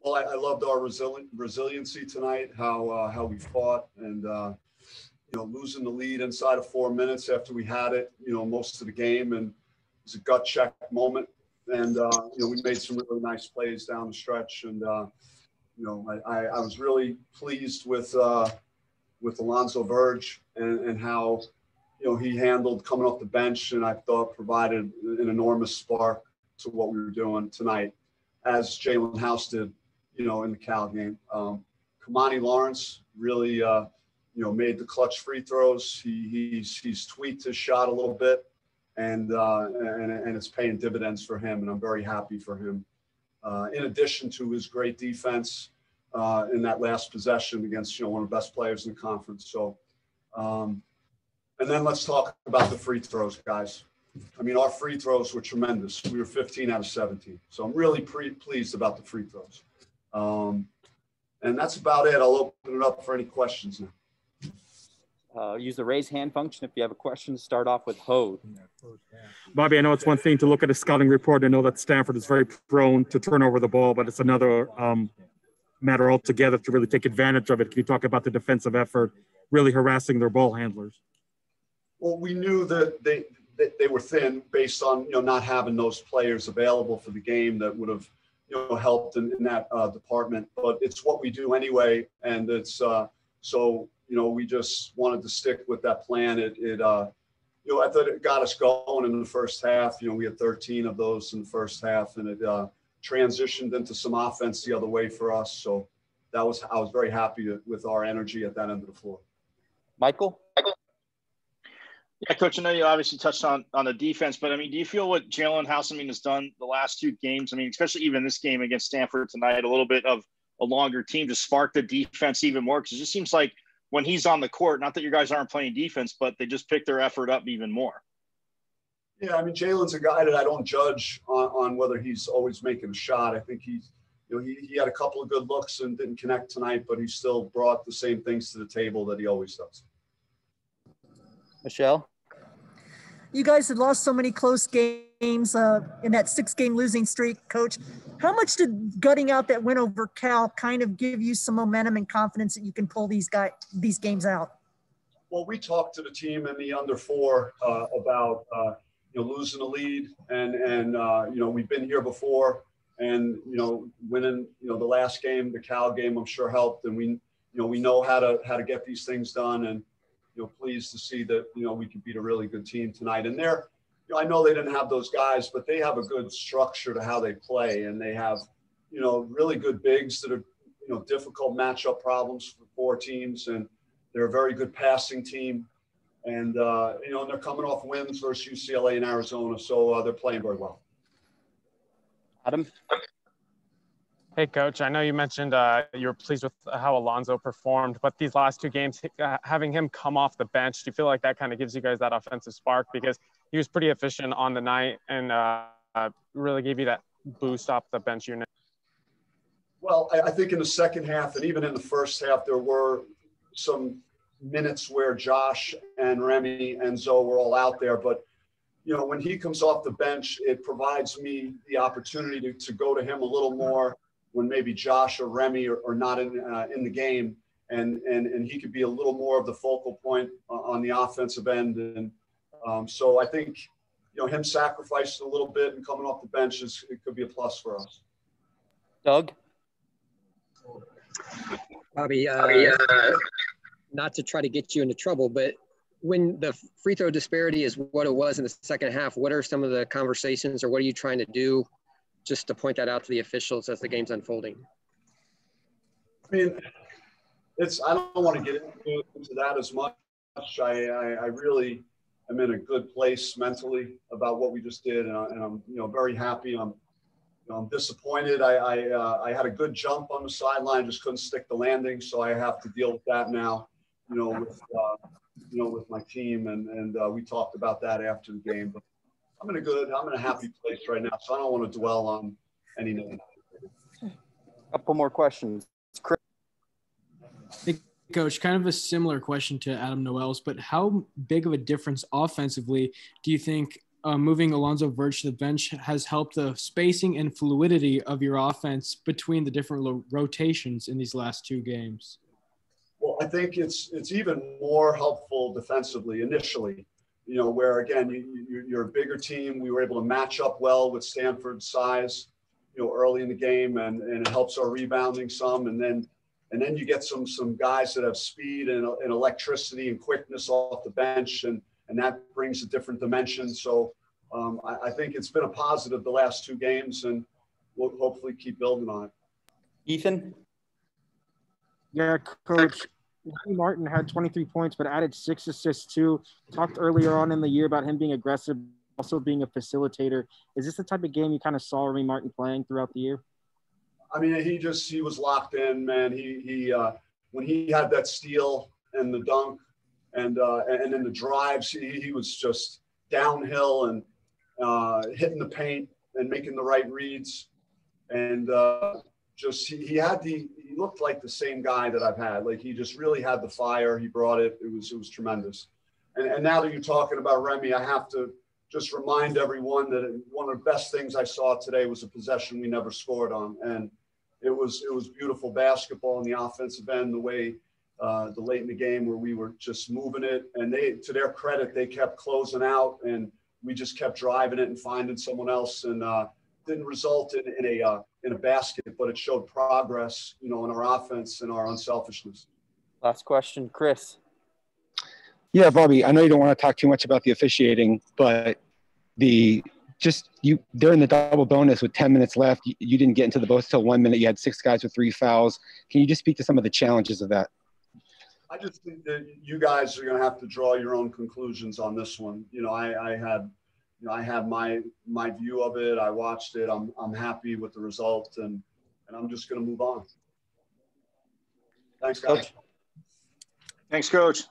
I loved our resiliency tonight, how we fought, and losing the lead inside of 4 minutes after we had it, most of the game, and it was a gut check moment. And we made some really nice plays down the stretch, and I was really pleased with Alonzo Verge and how he handled coming off the bench, and I thought provided an enormous spark to what we were doing tonight, as Jaylen House did, in the Cal game. Kamani Lawrence really, made the clutch free throws. He's tweaked his shot a little bit, and it's paying dividends for him, and I'm very happy for him. In addition to his great defense in that last possession against one of the best players in the conference. So, and then let's talk about the free throws, guys. I mean, our free throws were tremendous. We were 15 out of 17. So I'm really pleased about the free throws. And that's about it. I'll open it up for any questions now. Use the raise hand function if you have a question to start off with Hode. Bobby, I know it's one thing to look at a scouting report and know that Stanford is very prone to turn over the ball, but it's another matter altogether to really take advantage of it. Can you talk about the defensive effort, really harassing their ball handlers? Well, we knew that they were thin based on not having those players available for the game that would have helped in that department. But it's what we do anyway, and it's so we just wanted to stick with that plan. I thought it got us going in the first half. We had 13 of those in the first half, and it transitioned into some offense the other way for us. So I was very happy with our energy at that end of the floor. Michael? Yeah, Coach, I know you obviously touched on the defense, but, I mean, do you feel what Jaylen House, has done the last two games? I mean, especially even this game against Stanford tonight, a little bit of a longer team to spark the defense even more? Because it just seems like when he's on the court, not that you guys aren't playing defense, but they just pick their effort up even more. Yeah, I mean, Jaylen's a guy that I don't judge on whether he's always making a shot. I think he had a couple of good looks and didn't connect tonight, but he still brought the same things to the table that he always does. Michelle? You guys had lost so many close games in that 6-game losing streak, Coach. How much did gutting out that win over Cal kind of give you some momentum and confidence that you can pull these games out? Well, we talked to the team in the under 4 about losing the lead, and we've been here before, and winning the last game, the Cal game, I'm sure helped, and we know how to get these things done, and pleased to see that we can beat a really good team tonight. And I know they didn't have those guys, but they have a good structure to how they play, and they have really good bigs that are difficult matchup problems for 4 teams, and they're a very good passing team, and they're coming off wins versus UCLA and Arizona, so they're playing very well. Adam? Hey, Coach, I know you mentioned you were pleased with how Alonzo performed, but these last 2 games, having him come off the bench, do you feel like that kind of gives you guys that offensive spark? Because he was pretty efficient on the night and really gave you that boost off the bench unit. Well, I think in the second half and even in the first half, there were some minutes where Josh and Remy and Zoe were all out there. But, when he comes off the bench, it provides me the opportunity to go to him a little more when maybe Josh or Remy are not in the game, and he could be a little more of the focal point on the offensive end. And so I think, him sacrificing a little bit and coming off the bench it could be a plus for us. Doug? Bobby, not to try to get you into trouble, but when the free throw disparity is what it was in the second half, what are some of the conversations, or what are you trying to do just to point that out to the officials as the game's unfolding? I mean, I don't want to get into that as much. I really am in a good place mentally about what we just did, and I'm very happy. I'm disappointed. I had a good jump on the sideline, just couldn't stick the landing, so I have to deal with that now. With my team, and we talked about that after the game. But I'm in a happy place right now, so I don't want to dwell on any negative. Couple more questions. Chris. Hey, Coach, kind of a similar question to Adam Noel's, but how big of a difference offensively do you think moving Alonzo Verge to the bench has helped the spacing and fluidity of your offense between the different rotations in these last 2 games? Well, I think it's even more helpful defensively initially, you know, where again, you're a bigger team. We were able to match up well with Stanford's size, you know, early in the game, and it helps our rebounding some. And then you get some guys that have speed and electricity and quickness off the bench, and that brings a different dimension. So I think it's been a positive the last 2 games, and we'll hopefully keep building on it. Ethan? Yeah, Coach. Remy Martin had 23 points, but added 6 assists too. Talked earlier on in the year about him being aggressive, also being a facilitator. Is this the type of game you kind of saw Remy Martin playing throughout the year? I mean, he was locked in, man. He when he had that steal and the dunk and then the drives, he was just downhill and hitting the paint and making the right reads, and just he looked like the same guy that I've had. Like, he just really had the fire. He brought it. It was tremendous. And now that you're talking about Remy, I have to just remind everyone that one of the best things I saw today was a possession we never scored on, and it was beautiful basketball on the offensive end. The way the late in the game where we were just moving it, and they, to their credit, they kept closing out, and we just kept driving it and finding someone else, and didn't result in a basket, but it showed progress, you know, in our offense and our unselfishness. Last question, Chris. Yeah, Bobby, I know you don't want to talk too much about the officiating, but during the double bonus with 10 minutes left, you didn't get into the bonus till 1 minute. You had 6 guys with 3 fouls. Can you just speak to some of the challenges of that? I just think that you guys are going to have to draw your own conclusions on this one. You know, I had my view of it. I watched it. I'm happy with the result, and I'm just going to move on. Thanks, guys. Thanks, Coach.